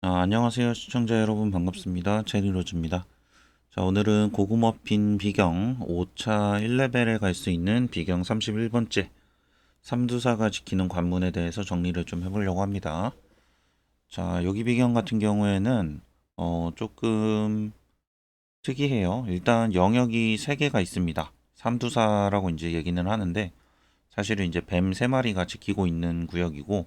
안녕하세요. 시청자 여러분 반갑습니다. 체리로즈입니다. 자, 오늘은 고구머핀 비경 5차 1레벨에 갈 수 있는 비경 31번째 삼두사가 지키는 관문에 대해서 정리를 좀 해보려고 합니다. 자, 여기 비경 같은 경우에는 조금 특이해요. 일단 영역이 3개가 있습니다. 삼두사라고 이제 얘기는 하는데 사실은 이제 뱀 3마리가 지키고 있는 구역이고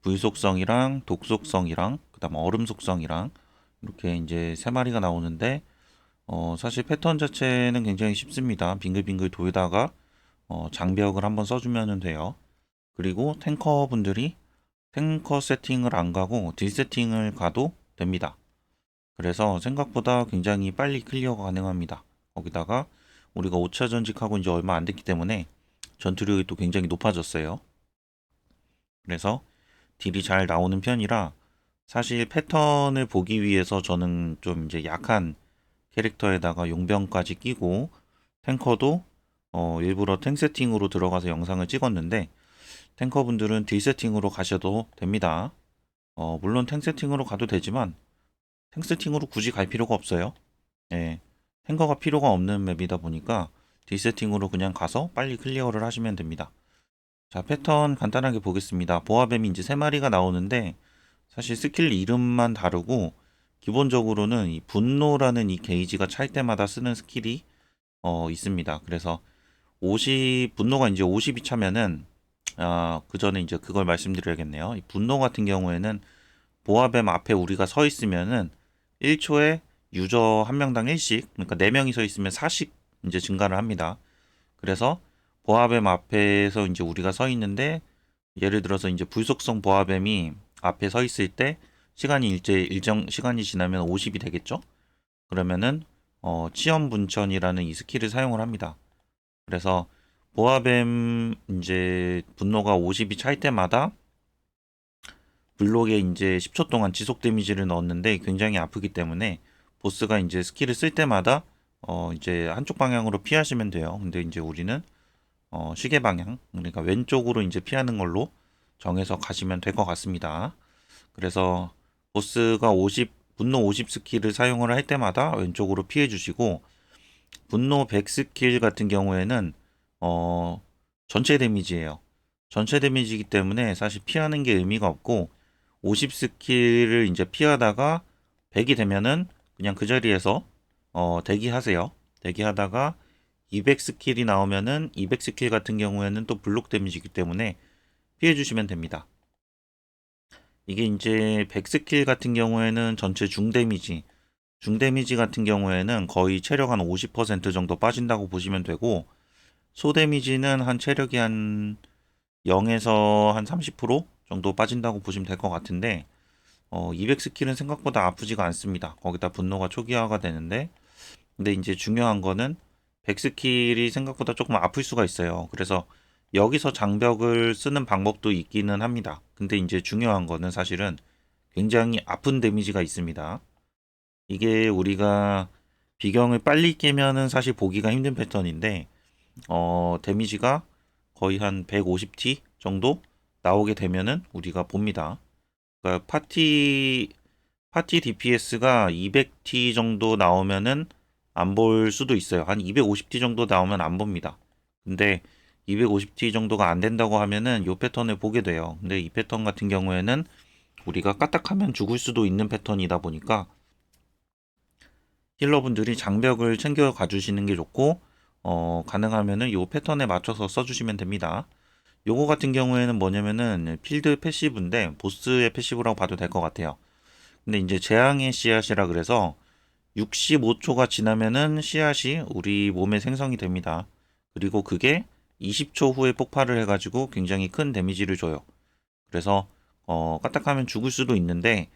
불속성이랑 독속성이랑 그다음 얼음 속성이랑 이렇게 이제 3마리가 나오는데 사실 패턴 자체는 굉장히 쉽습니다. 빙글빙글 돌다가 장벽을 한번 써주면 돼요. 그리고 탱커 분들이 탱커 세팅을 안 가고 딜 세팅을 가도 됩니다. 그래서 생각보다 굉장히 빨리 클리어가 가능합니다. 거기다가 우리가 5차 전직하고 이제 얼마 안 됐기 때문에 전투력이 또 굉장히 높아졌어요. 그래서 딜이 잘 나오는 편이라 사실 패턴을 보기 위해서 저는 좀 이제 약한 캐릭터에다가 용병까지 끼고 탱커도 일부러 탱 세팅으로 들어가서 영상을 찍었는데 탱커분들은 딜 세팅으로 가셔도 됩니다. 물론 탱 세팅으로 가도 되지만 탱 세팅으로 굳이 갈 필요가 없어요. 예, 탱커가 필요가 없는 맵이다 보니까 딜 세팅으로 그냥 가서 빨리 클리어를 하시면 됩니다. 자, 패턴 간단하게 보겠습니다. 보아뱀이 이제 3마리가 나오는데 사실 스킬 이름만 다르고 기본적으로는 이 분노라는 이 게이지가 찰 때마다 쓰는 스킬이 있습니다. 그래서 50 분노가 이제 50이 차면은 그 전에 이제 그걸 말씀드려야겠네요. 이 분노 같은 경우에는 보아뱀 앞에 우리가 서 있으면은 1초에 유저 한 명당 1씩, 그러니까 4명이 서 있으면 4씩 이제 증가를 합니다. 그래서 보아뱀 앞에서 이제 우리가 서 있는데 예를 들어서 이제 불속성 보아뱀이 앞에 서 있을 때 시간이 일정 시간이 지나면 50이 되겠죠? 그러면은 치연 분천이라는 이 스킬을 사용을 합니다. 그래서 보아뱀 이제 분노가 50이 찰 때마다 블록에 이제 10초 동안 지속 데미지를 넣었는데 굉장히 아프기 때문에 보스가 이제 스킬을 쓸 때마다 이제 한쪽 방향으로 피하시면 돼요. 근데 이제 우리는 시계 방향, 그러니까 왼쪽으로 이제 피하는 걸로 정해서 가시면 될 것 같습니다. 그래서 보스가 50, 분노 50 스킬을 사용을 할 때마다 왼쪽으로 피해 주시고, 분노 100 스킬 같은 경우에는 어, 전체 데미지예요. 전체 데미지이기 때문에 사실 피하는 게 의미가 없고 50 스킬을 이제 피하다가 100이 되면은 그냥 그 자리에서 대기하세요. 대기하다가 200 스킬이 나오면은 200 스킬 같은 경우에는 또 블록 데미지이기 때문에 피해 주시면 됩니다. 이게 이제 100 스킬 같은 경우에는 전체 중 데미지, 중 데미지 같은 경우에는 거의 체력 한 50% 정도 빠진다고 보시면 되고, 소 데미지는 한 체력이 한 0에서 한 30% 정도 빠진다고 보시면 될 것 같은데, 200 스킬은 생각보다 아프지가 않습니다. 거기다 분노가 초기화가 되는데, 근데 이제 중요한 거는 100 스킬이 생각보다 조금 아플 수가 있어요. 그래서 여기서 장벽을 쓰는 방법도 있기는 합니다. 근데 이제 중요한 거는 사실은 굉장히 아픈 데미지가 있습니다. 이게 우리가 비경을 빨리 깨면은 사실 보기가 힘든 패턴인데, 데미지가 거의 한 150T 정도 나오게 되면은 우리가 봅니다. 그러니까 파티 DPS가 200T 정도 나오면은 안 볼 수도 있어요. 한 250T 정도 나오면 안 봅니다. 근데 250T 정도가 안 된다고 하면은 이 패턴을 보게 돼요. 근데 이 패턴 같은 경우에는 우리가 까딱하면 죽을 수도 있는 패턴이다 보니까 힐러분들이 장벽을 챙겨 가주시는 게 좋고, 가능하면은 이 패턴에 맞춰서 써주시면 됩니다. 요거 같은 경우에는 뭐냐면은 필드 패시브인데 보스의 패시브라고 봐도 될 것 같아요. 근데 이제 재앙의 씨앗이라 그래서 65초가 지나면은 씨앗이 우리 몸에 생성이 됩니다. 그리고 그게 20초 후에 폭발을 해가지고 굉장히 큰 데미지를 줘요. 그래서 까딱하면 죽을 수도 있는데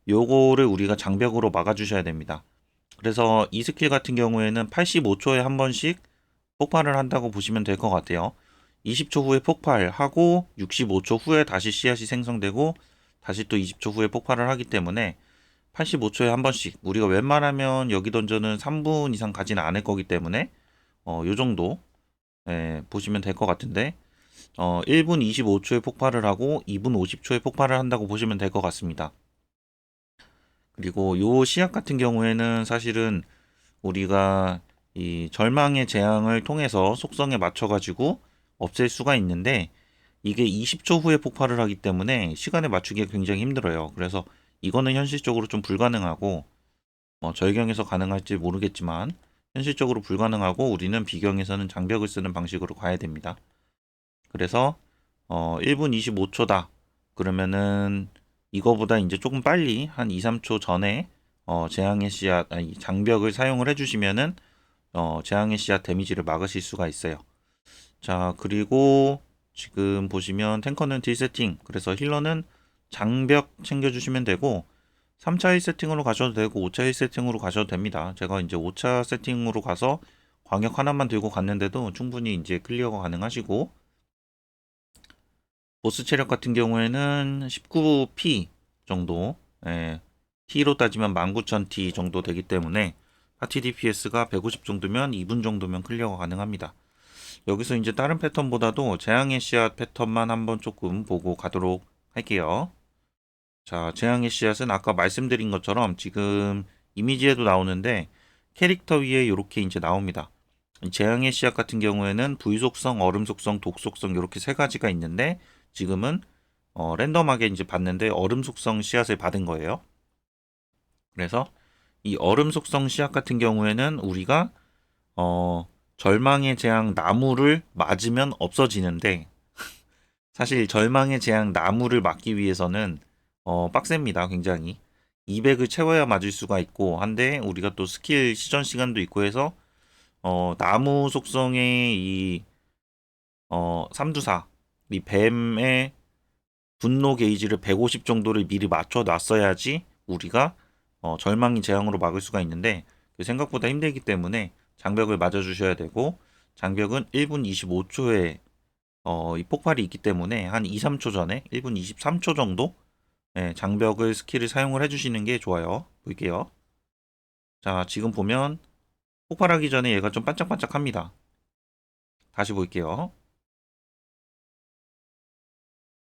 요거를 우리가 장벽으로 막아주셔야 됩니다. 그래서 이 스킬 같은 경우에는 85초에 한 번씩 폭발을 한다고 보시면 될 것 같아요. 20초 후에 폭발하고 65초 후에 다시 씨앗이 생성되고 다시 또 20초 후에 폭발을 하기 때문에 85초에 한 번씩 우리가 웬만하면 여기 던전은 3분 이상 가지는 않을 거기 때문에 요 정도 보시면 될 것 같은데 1분 25초에 폭발을 하고 2분 50초에 폭발을 한다고 보시면 될 것 같습니다. 그리고 요 시약 같은 경우에는 사실은 우리가 이 절망의 재앙을 통해서 속성에 맞춰가지고 없앨 수가 있는데 이게 20초 후에 폭발을 하기 때문에 시간에 맞추기가 굉장히 힘들어요. 그래서 이거는 현실적으로 좀 불가능하고 절경에서 가능할지 모르겠지만 현실적으로 불가능하고 우리는 비경에서는 장벽을 쓰는 방식으로 가야 됩니다. 그래서 1분 25초다. 그러면은 이거보다 이제 조금 빨리 한 2, 3초 전에 재앙의 씨앗 아니 장벽을 사용을 해주시면은 재앙의 씨앗 데미지를 막으실 수가 있어요. 자, 그리고 지금 보시면 탱커는 딜 세팅, 그래서 힐러는 장벽 챙겨주시면 되고 3차 1 세팅으로 가셔도 되고 5차 1 세팅으로 가셔도 됩니다. 제가 이제 5차 세팅으로 가서 광역 하나만 들고 갔는데도 충분히 이제 클리어가 가능하시고 보스 체력 같은 경우에는 19P 정도, T로 따지면 19,000T 정도 되기 때문에 파티 DPS가 150 정도면 2분 정도면 클리어가 가능합니다. 여기서 이제 다른 패턴보다도 재앙의 씨앗 패턴만 한번 조금 보고 가도록 할게요. 자, 재앙의 씨앗은 아까 말씀드린 것처럼 지금 이미지에도 나오는데 캐릭터 위에 이렇게 이제 나옵니다. 재앙의 씨앗 같은 경우에는 불 속성, 얼음 속성, 독 속성 이렇게 세 가지가 있는데 지금은 랜덤하게 이제 봤는데 얼음 속성 씨앗을 받은 거예요. 그래서 이 얼음 속성 씨앗 같은 경우에는 우리가 절망의 재앙 나무를 맞으면 없어지는데 사실 절망의 재앙 나무를 막기 위해서는 빡셉니다. 굉장히 200을 채워야 맞을 수가 있고 한데 우리가 또 스킬 시전 시간도 있고 해서 나무 속성의 이 삼두사 이 뱀의 분노 게이지를 150 정도를 미리 맞춰 놨어야지 우리가 절망의 재앙으로 막을 수가 있는데 생각보다 힘들기 때문에 장벽을 맞아 주셔야 되고 장벽은 1분 25초에 이 폭발이 있기 때문에 한 2, 3초 전에 1분 23초 정도 장벽을 스킬을 사용을 해주시는 게 좋아요. 볼게요. 자, 지금 보면 폭발하기 전에 얘가 좀 반짝반짝합니다. 다시 볼게요.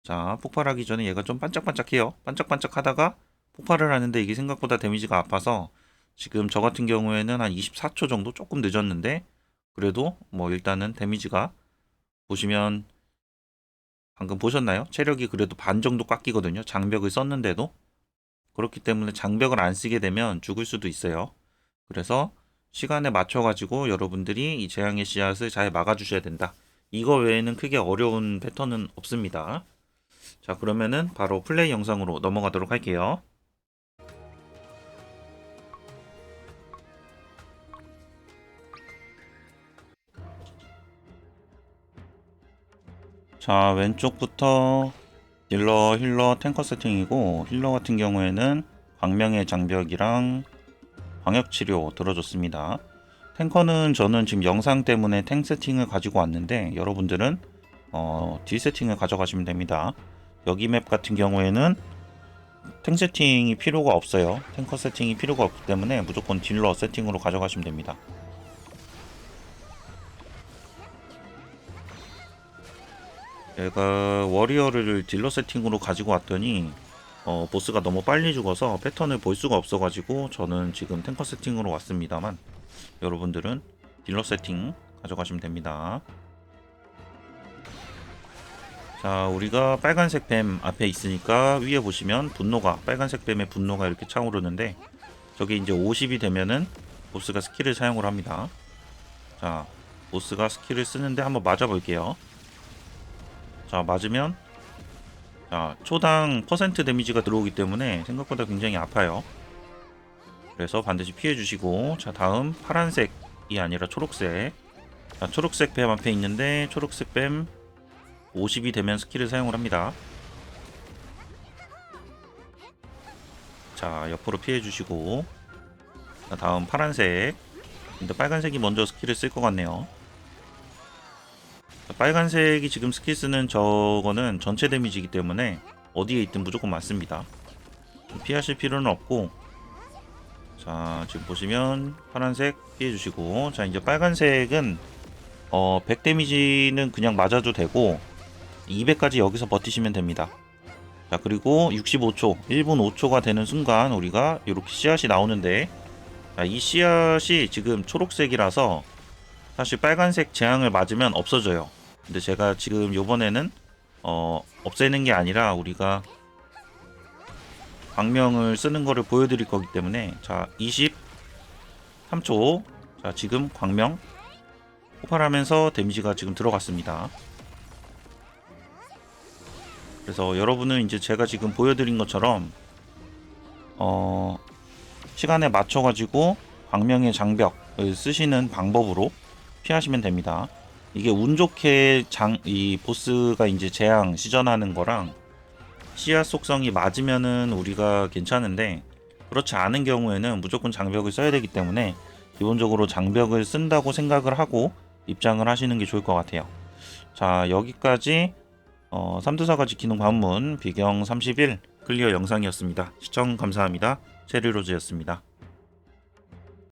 자, 폭발하기 전에 얘가 좀 반짝반짝해요. 반짝반짝하다가 폭발을 하는데 이게 생각보다 데미지가 아파서 지금 저 같은 경우에는 한 24초 정도 조금 늦었는데 그래도 뭐 일단은 데미지가 보시면 방금 보셨나요? 체력이 그래도 반 정도 깎이거든요. 장벽을 썼는데도. 그렇기 때문에 장벽을 안 쓰게 되면 죽을 수도 있어요. 그래서 시간에 맞춰가지고 여러분들이 이 재앙의 씨앗을 잘 막아주셔야 된다. 이거 외에는 크게 어려운 패턴은 없습니다. 자, 그러면은 바로 플레이 영상으로 넘어가도록 할게요. 자, 왼쪽부터 딜러, 힐러, 탱커 세팅이고 힐러 같은 경우에는 광명의 장벽이랑 광역치료 들어줬습니다. 탱커는 저는 지금 영상 때문에 탱 세팅을 가지고 왔는데 여러분들은 딜 세팅을 가져가시면 됩니다. 여기 맵 같은 경우에는 탱 세팅이 필요가 없어요. 탱커 세팅이 필요가 없기 때문에 무조건 딜러 세팅으로 가져가시면 됩니다. 제가 워리어를 딜러 세팅으로 가지고 왔더니 보스가 너무 빨리 죽어서 패턴을 볼 수가 없어가지고 저는 지금 탱커 세팅으로 왔습니다만 여러분들은 딜러 세팅 가져가시면 됩니다. 자, 우리가 빨간색 뱀 앞에 있으니까 위에 보시면 분노가 빨간색 뱀의 분노가 이렇게 차오르는데 저게 이제 50이 되면은 보스가 스킬을 사용을 합니다. 자, 보스가 스킬을 쓰는데 한번 맞아 볼게요. 자, 맞으면 자, 초당 퍼센트 데미지가 들어오기 때문에 생각보다 굉장히 아파요. 그래서 반드시 피해 주시고 자, 다음 파란색이 아니라 초록색. 자, 초록색 뱀 앞에 있는데 초록색 뱀 50이 되면 스킬을 사용을 합니다. 자, 옆으로 피해 주시고 자, 다음 파란색. 근데 빨간색이 먼저 스킬을 쓸 것 같네요. 자, 빨간색이 지금 스킬 쓰는 저거는 전체 데미지이기 때문에 어디에 있든 무조건 맞습니다. 피하실 필요는 없고 자, 지금 보시면 파란색 피해 주시고 자, 이제 빨간색은 100 데미지는 그냥 맞아도 되고 200까지 여기서 버티시면 됩니다. 자, 그리고 65초, 1분 5초가 되는 순간 우리가 이렇게 씨앗이 나오는데, 자, 이 씨앗이 지금 초록색이라서 사실 빨간색 재앙을 맞으면 없어져요. 근데 제가 지금 요번에는 없애는 게 아니라 우리가 광명을 쓰는 거를 보여드릴 거기 때문에, 자, 23초. 자, 지금 광명 폭발하면서 데미지가 지금 들어갔습니다. 그래서 여러분은 이제 제가 지금 보여드린 것처럼 시간에 맞춰가지고 광명의 장벽을 쓰시는 방법으로 피하시면 됩니다. 이게 운 좋게 이 보스가 이제 재앙 시전하는 거랑 씨앗 속성이 맞으면은 우리가 괜찮은데, 그렇지 않은 경우에는 무조건 장벽을 써야 되기 때문에 기본적으로 장벽을 쓴다고 생각을 하고 입장을 하시는 게 좋을 것 같아요. 자, 여기까지 삼두사가 지키는 관문 비경 31 클리어 영상이었습니다. 시청 감사합니다. 체리로즈였습니다.